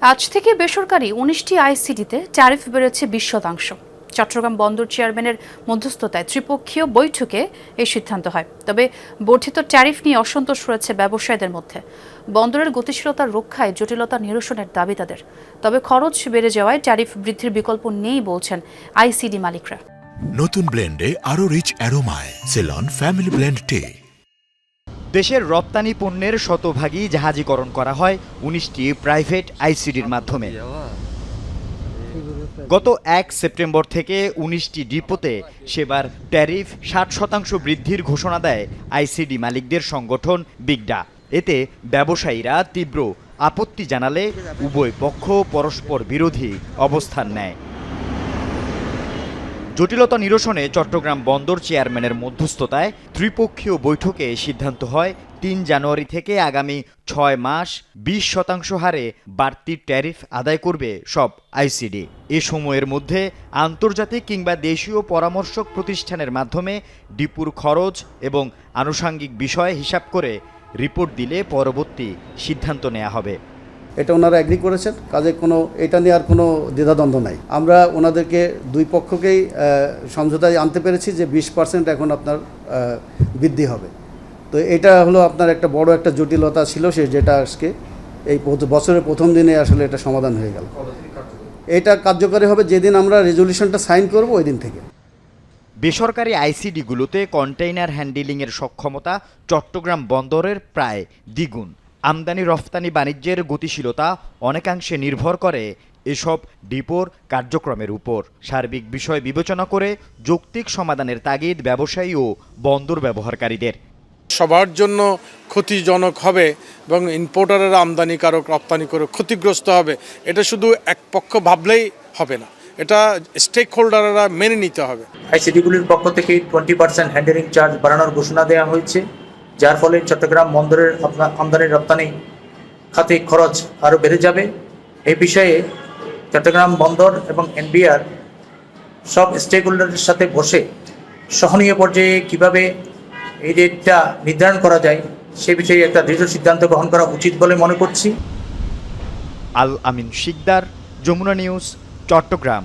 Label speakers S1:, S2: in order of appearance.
S1: আজ থেকে বেসরকারি ১৯টি আইসিডিতে ট্যারিফ বেড়েছে ২০%। চট্টগ্রাম বন্দর চেয়ারম্যানের মধ্যস্থতায় ত্রিপক্ষীয় বৈঠকে এই সিদ্ধান্ত হয়। তবে বর্ধিত ট্যারিফ নিয়ে অসন্তোষ রয়েছে ব্যবসায়ীদের মধ্যে। বন্দরের গতিশীলতা রক্ষায় জটিলতা নিরসনের দাবি তাদের। তবে খরচ বেড়ে যাওয়ায় ট্যারিফ বৃদ্ধির বিকল্প নেই বলছেন আইসিডি মালিকরা।
S2: নতুন ব্লেন্ডে আরো রিচ অ্যারোমায় সেলন ফ্যামিলি ব্লেন্ড টে।
S3: দেশের রপ্তানি পণ্যের শতভাগই জাহাজীকরণ করা হয় ১৯টি প্রাইভেট আইসিডির মাধ্যমে। গত ১ সেপ্টেম্বর থেকে ১৯টি ডিপোতে সেবার ট্যারিফ ৬০% বৃদ্ধির ঘোষণা দেয় আইসিডি মালিকদের সংগঠন বিগডা। এতে ব্যবসায়ীরা তীব্র আপত্তি জানালে উভয় পক্ষ পরস্পর বিরোধী অবস্থান নেয়। জটিলতা নিরসনে চট্টগ্রাম বন্দর চেয়ারম্যানের মধ্যস্থতায় ত্রিপক্ষীয় বৈঠকে সিদ্ধান্ত হয় ৩ জানুয়ারি থেকে আগামী ৬ মাস ২০% হারে বাড়তি ট্যারিফ আদায় করবে সব আইসিডি। এ সময়ের মধ্যে আন্তর্জাতিক কিংবা দেশীয় পরামর্শক প্রতিষ্ঠানের মাধ্যমে ডিপুর খরচ এবং আনুষাঙ্গিক বিষয় হিসাব করে রিপোর্ট দিলে পরবর্তী সিদ্ধান্ত নেওয়া হবে।
S4: এটা ওনারা এগ্রি করেছেন, কাজে এটা নিয়ে আর কোনো দ্বিধাদ্বন্দ্ব নাই। আমরা ওনাদেরকে দুই পক্ষকেই সমঝোতায় আনতে পেরেছি যে 20% এখন আপনার বৃদ্ধি হবে। তো এটা হলো আপনার একটা বড় একটা জটিলতা ছিল, যেটা আজকে এই বছরের প্রথম দিনে আসলে এটা সমাধান হয়ে গেল। এটা কার্যকরী হবে যেদিন আমরা রেজলিউশনটা সাইন করব ওই দিন থেকে।
S3: বেসরকারি আইসিডিগুলোতে কন্টেইনার হ্যান্ডেলিংয়ের সক্ষমতা চট্টগ্রাম বন্দরের প্রায় দ্বিগুণ। আমদানি রফতানি বাণিজ্যের গতিশীলতা অনেকাংশে নির্ভর করে এসব ডিপোর কার্যক্রমের উপর। সার্বিক বিষয় বিবেচনা করে যৌক্তিক সমাধানের তাগিদ ব্যবসায়ী ও বন্দর ব্যবহারকারীদের।
S5: সবার জন্য ক্ষতিজনক হবে এবং ইম্পোর্টারেরা আমদানিকারক রপ্তানিকারক ক্ষতিগ্রস্ত হবে, এটা শুধু এক পক্ষ ভাবলেই হবে না, এটা স্টেক হোল্ডাররা মেনে নিতে হবে।
S6: আইসিডিগুলির পক্ষ থেকে 20% হ্যান্ডেলিং চার্জ বাড়ানোর ঘোষণা দেওয়া হয়েছে, যার ফলে চট্টগ্রাম বন্দরের আমদানি রপ্তানি খাতে খরচ আরও বেড়ে যাবে। এই বিষয়ে চট্টগ্রাম বন্দর এবং এনবিআর সব স্টেক হোল্ডারের সাথে বসে সহনীয় পর্যায়ে কিভাবে এই রেটটা নির্ধারণ করা যায় সে বিষয়ে একটা দৃঢ় সিদ্ধান্ত গ্রহণ করা উচিত বলে মনে করছি।
S3: আল আমিন শিকদার, যমুনা নিউজ, চট্টগ্রাম।